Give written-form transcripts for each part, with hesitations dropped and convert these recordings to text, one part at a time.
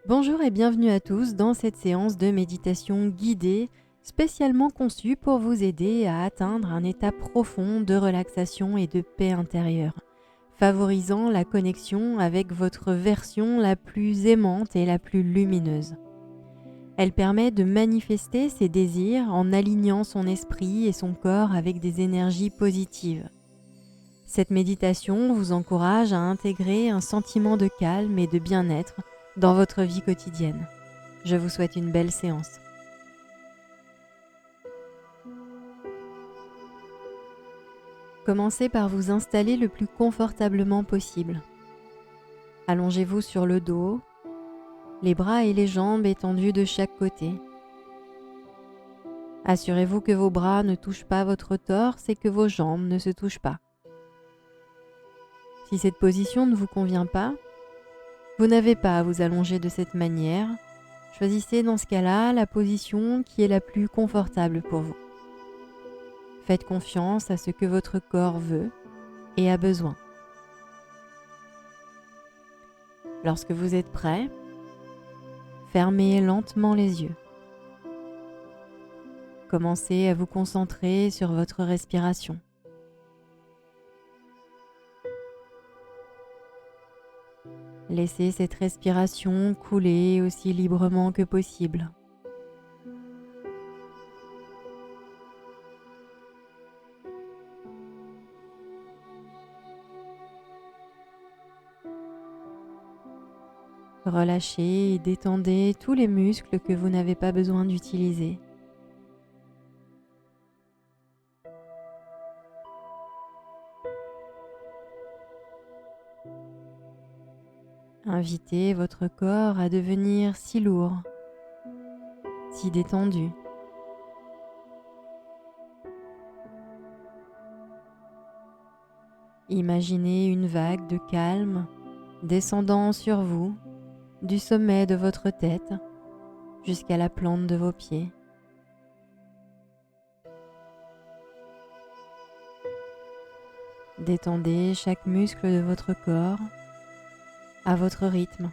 Bonjour et bienvenue à tous dans cette séance de méditation guidée spécialement conçue pour vous aider à atteindre un état profond de relaxation et de paix intérieure, favorisant la connexion avec votre version la plus aimante et la plus lumineuse. Elle permet de manifester ses désirs en alignant son esprit et son corps avec des énergies positives. Cette méditation vous encourage à intégrer un sentiment de calme et de bien-être dans votre vie quotidienne. Je vous souhaite une belle séance. Commencez par vous installer le plus confortablement possible. Allongez-vous sur le dos, les bras et les jambes étendus de chaque côté. Assurez-vous que vos bras ne touchent pas votre torse et que vos jambes ne se touchent pas. Si cette position ne vous convient pas, vous n'avez pas à vous allonger de cette manière. Choisissez dans ce cas-là la position qui est la plus confortable pour vous. Faites confiance à ce que votre corps veut et a besoin. Lorsque vous êtes prêt, fermez lentement les yeux. Commencez à vous concentrer sur votre respiration. Laissez cette respiration couler aussi librement que possible. Relâchez et détendez tous les muscles que vous n'avez pas besoin d'utiliser. Invitez votre corps à devenir si lourd, si détendu. Imaginez une vague de calme descendant sur vous du sommet de votre tête jusqu'à la plante de vos pieds. Détendez chaque muscle de votre corps à votre rythme.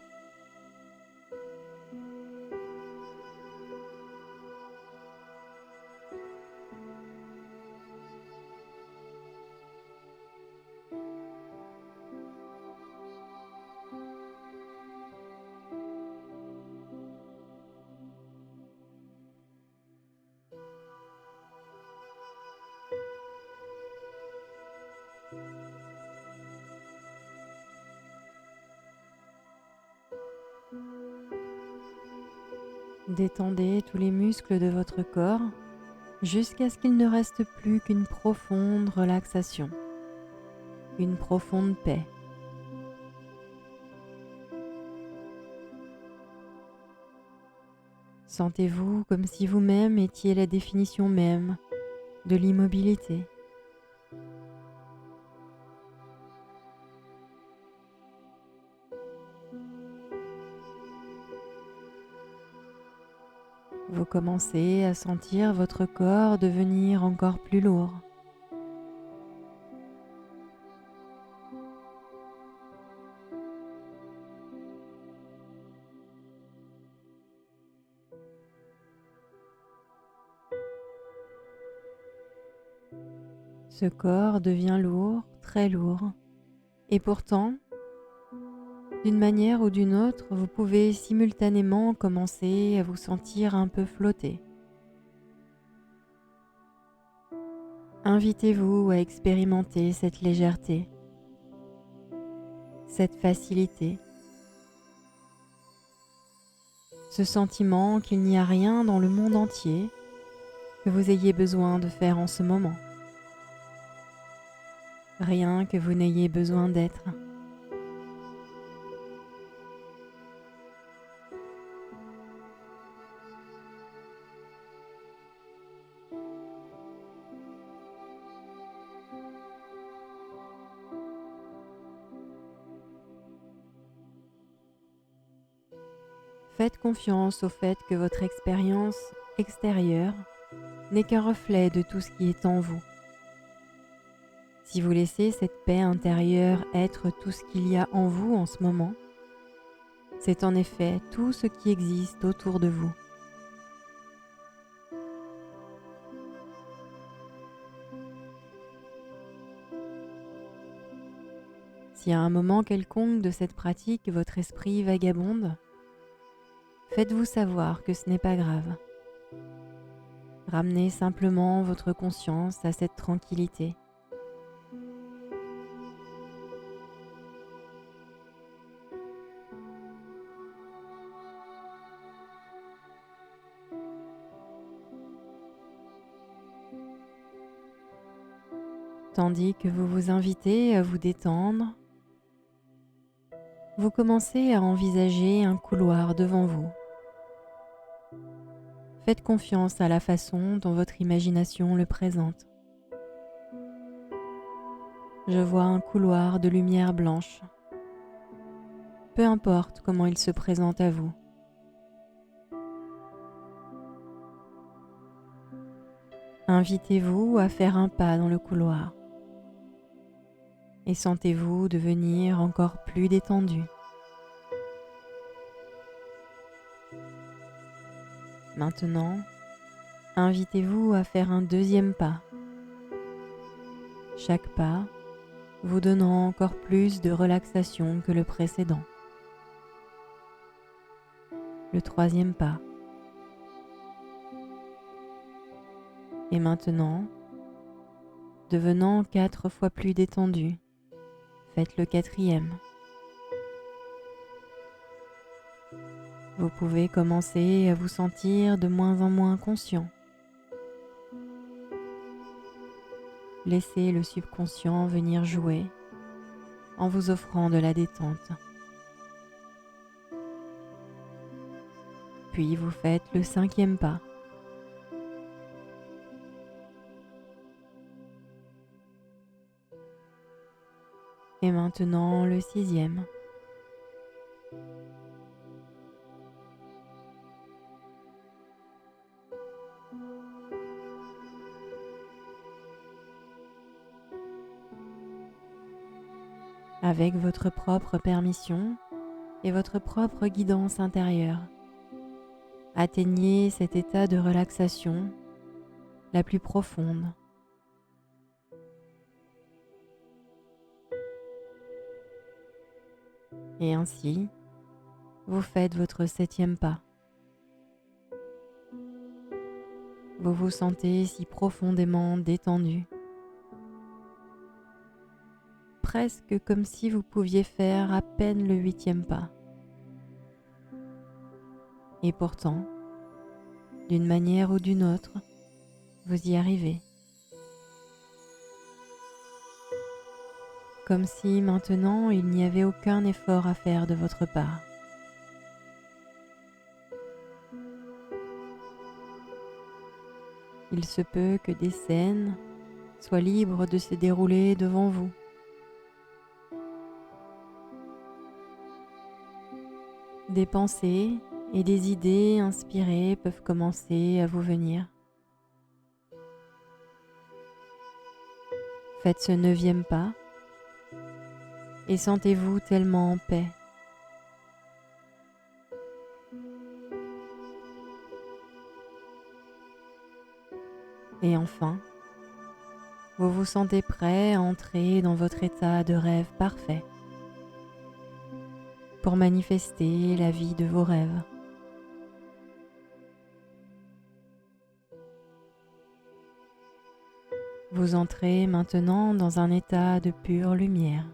Détendez tous les muscles de votre corps jusqu'à ce qu'il ne reste plus qu'une profonde relaxation, une profonde paix. Sentez-vous comme si vous-même étiez la définition même de l'immobilité. Vous commencez à sentir votre corps devenir encore plus lourd. Ce corps devient lourd, très lourd, et pourtant, d'une manière ou d'une autre, vous pouvez simultanément commencer à vous sentir un peu flotter. Invitez-vous à expérimenter cette légèreté, cette facilité, ce sentiment qu'il n'y a rien dans le monde entier que vous ayez besoin de faire en ce moment. Rien que vous n'ayez besoin d'être. Faites confiance au fait que votre expérience extérieure n'est qu'un reflet de tout ce qui est en vous. Si vous laissez cette paix intérieure être tout ce qu'il y a en vous en ce moment, C'est en effet tout ce qui existe autour de vous. Si à un moment quelconque de cette pratique votre esprit vagabonde, faites-vous savoir que ce n'est pas grave. Ramenez simplement votre conscience à cette tranquillité. Tandis que vous vous invitez à vous détendre, vous commencez à envisager un couloir devant vous. Faites confiance à la façon dont votre imagination le présente. Je vois un couloir de lumière blanche. Peu importe comment il se présente à vous. Invitez-vous à faire un pas dans le couloir et sentez-vous devenir encore plus détendu. Maintenant, invitez-vous à faire un deuxième pas. Chaque pas vous donnant encore plus de relaxation que le précédent. Le troisième pas. Et maintenant, devenant 4 fois plus détendu, faites le quatrième. Vous pouvez commencer à vous sentir de moins en moins conscient. Laissez le subconscient venir jouer en vous offrant de la détente. Puis vous faites le cinquième pas. Et maintenant le sixième. Avec votre propre permission et votre propre guidance intérieure, atteignez cet état de relaxation la plus profonde. Et ainsi, vous faites votre septième pas. Vous vous sentez si profondément détendu, presque comme si vous pouviez faire à peine le huitième pas. Et pourtant, d'une manière ou d'une autre, vous y arrivez. Comme si maintenant il n'y avait aucun effort à faire de votre part. Il se peut que des scènes soient libres de se dérouler devant vous. Des pensées et des idées inspirées peuvent commencer à vous venir. Faites ce neuvième pas et sentez-vous tellement en paix. Et enfin, vous vous sentez prêt à entrer dans votre état de rêve parfait pour manifester la vie de vos rêves. Vous entrez maintenant dans un état de pure lumière.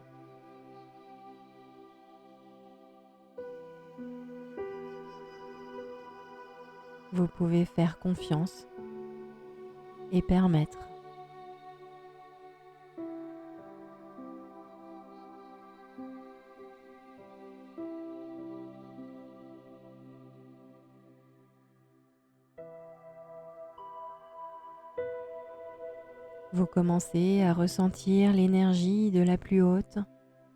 Vous pouvez faire confiance et permettre. Vous commencez à ressentir l'énergie de la plus haute,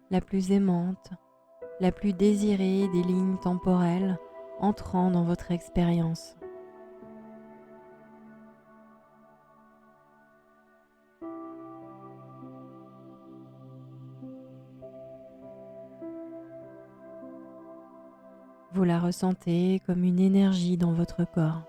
la plus aimante, la plus désirée des lignes temporelles entrant dans votre expérience. Vous la ressentez comme une énergie dans votre corps.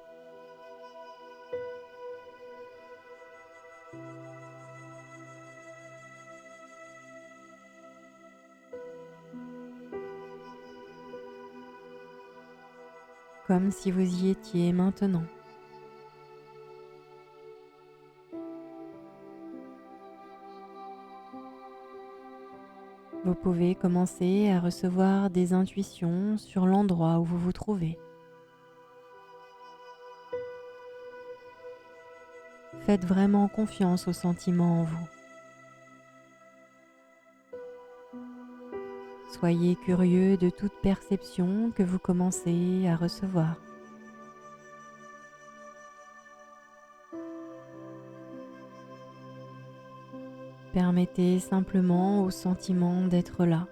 Comme si vous y étiez maintenant. Vous pouvez commencer à recevoir des intuitions sur l'endroit où vous vous trouvez. Faites vraiment confiance aux sentiments en vous. Soyez curieux de toute perception que vous commencez à recevoir. Permettez simplement aux sentiments d'être là.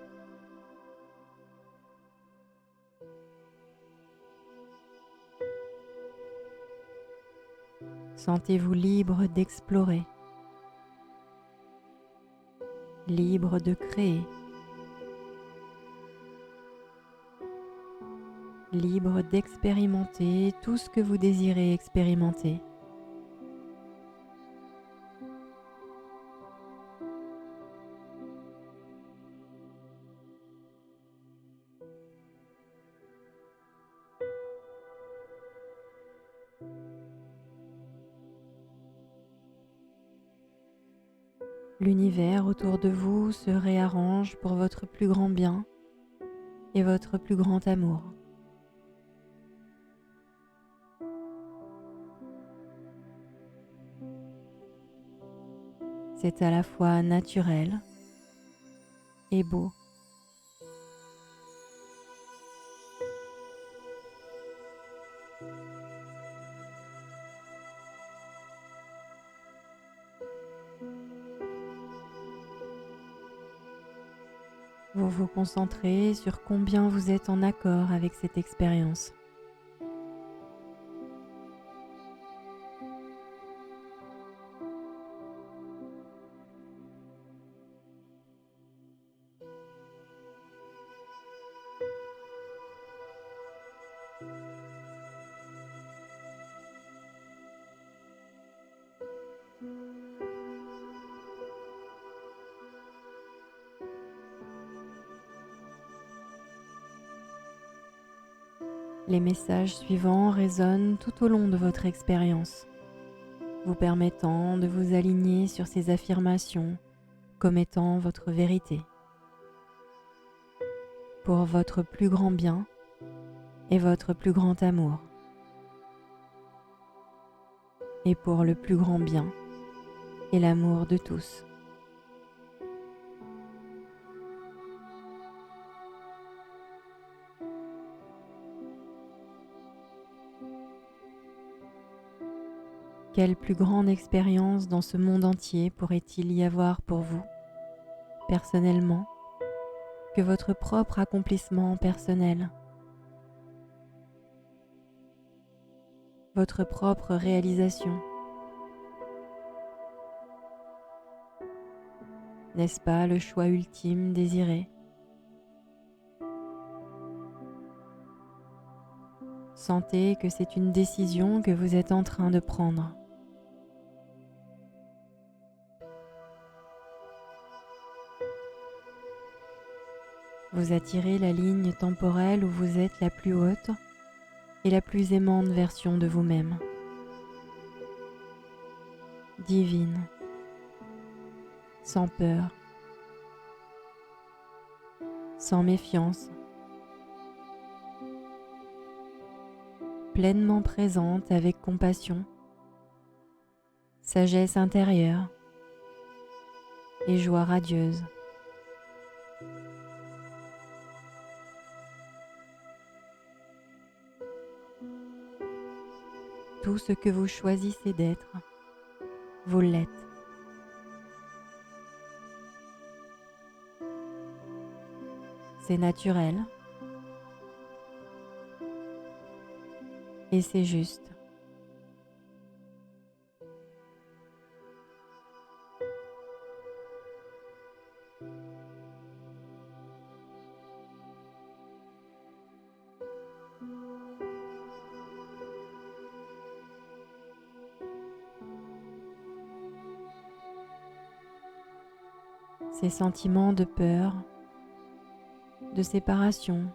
Sentez-vous libre d'explorer, libre de créer, libre d'expérimenter tout ce que vous désirez expérimenter. L'univers autour de vous se réarrange pour votre plus grand bien et votre plus grand amour. C'est à la fois naturel et beau. Vous vous concentrez sur combien vous êtes en accord avec cette expérience. Les messages suivants résonnent tout au long de votre expérience, vous permettant de vous aligner sur ces affirmations comme étant votre vérité, pour votre plus grand bien et votre plus grand amour, et pour le plus grand bien et l'amour de tous. Quelle plus grande expérience dans ce monde entier pourrait-il y avoir pour vous, personnellement, que votre propre accomplissement personnel, votre propre réalisation? N'est-ce pas le choix ultime désiré? Sentez que c'est une décision que vous êtes en train de prendre. Vous attirez la ligne temporelle où vous êtes la plus haute et la plus aimante version de vous-même. Divine, sans peur, sans méfiance, pleinement présente avec compassion, sagesse intérieure et joie radieuse. Tout ce que vous choisissez d'être, vous l'êtes. C'est naturel et c'est juste. Ces sentiments de peur, de séparation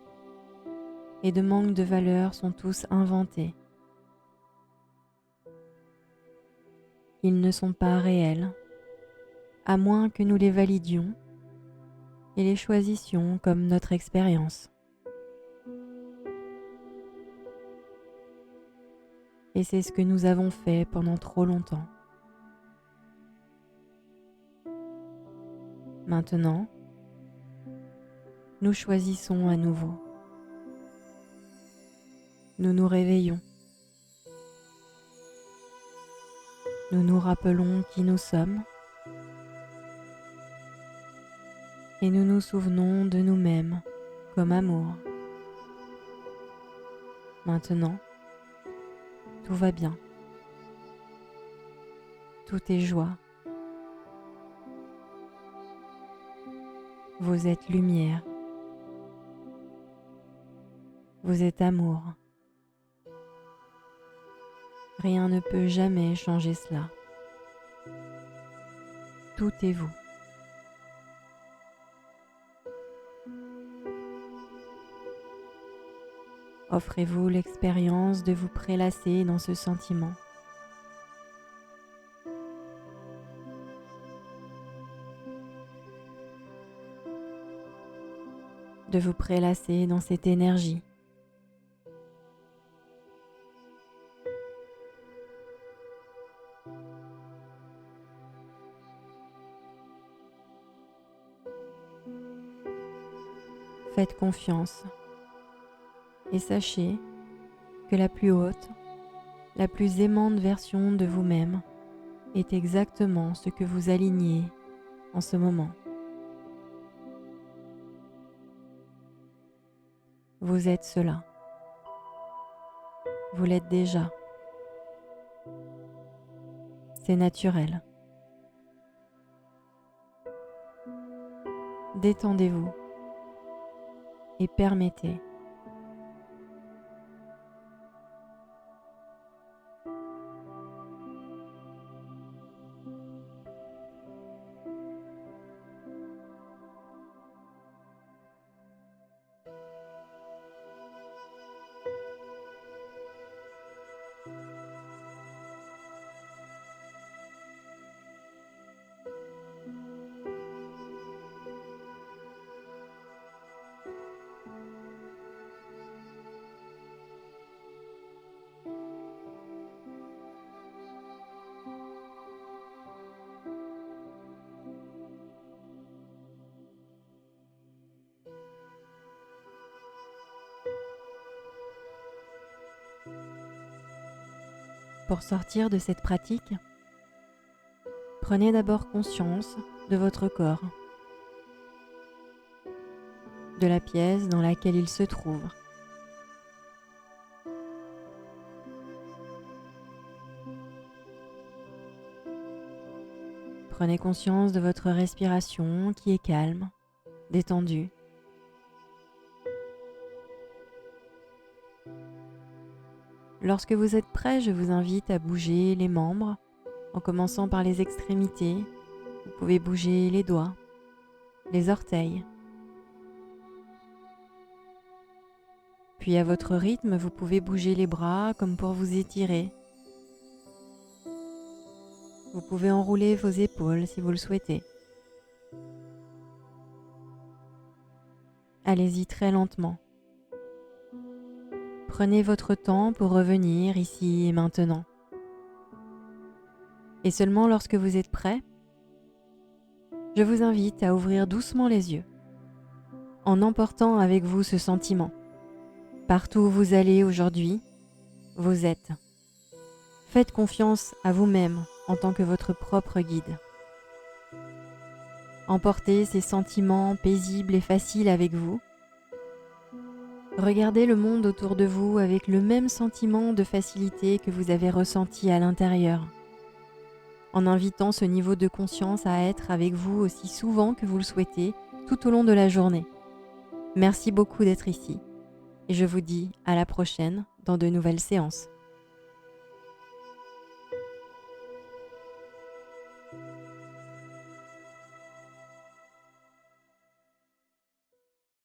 et de manque de valeur sont tous inventés. Ils ne sont pas réels, à moins que nous les validions et les choisissions comme notre expérience. Et c'est ce que nous avons fait pendant trop longtemps. Maintenant, nous choisissons à nouveau. Nous nous réveillons. Nous nous rappelons qui nous sommes et nous nous souvenons de nous-mêmes comme amour. Maintenant, tout va bien. Tout est joie. Vous êtes lumière. Vous êtes amour. Rien ne peut jamais changer cela. Tout est vous. Offrez-vous l'expérience de vous prélasser dans ce sentiment. De vous prélasser dans cette énergie. Faites confiance et sachez que la plus haute, la plus aimante version de vous-même est exactement ce que vous alignez en ce moment. Vous êtes cela. Vous l'êtes déjà. C'est naturel. Détendez-vous et permettez. Pour sortir de cette pratique, prenez d'abord conscience de votre corps, de la pièce dans laquelle il se trouve. Prenez conscience de votre respiration qui est calme, détendue. Lorsque vous êtes prêt, je vous invite à bouger les membres en commençant par les extrémités. Vous pouvez bouger les doigts, les orteils. Puis à votre rythme, vous pouvez bouger les bras comme pour vous étirer. Vous pouvez enrouler vos épaules si vous le souhaitez. Allez-y très lentement. Prenez votre temps pour revenir ici et maintenant. Et seulement lorsque vous êtes prêt, je vous invite à ouvrir doucement les yeux, en emportant avec vous ce sentiment. Partout où vous allez aujourd'hui, vous êtes. Faites confiance à vous-même en tant que votre propre guide. Emportez ces sentiments paisibles et faciles avec vous. Regardez le monde autour de vous avec le même sentiment de facilité que vous avez ressenti à l'intérieur, en invitant ce niveau de conscience à être avec vous aussi souvent que vous le souhaitez tout au long de la journée. Merci beaucoup d'être ici et je vous dis à la prochaine dans de nouvelles séances.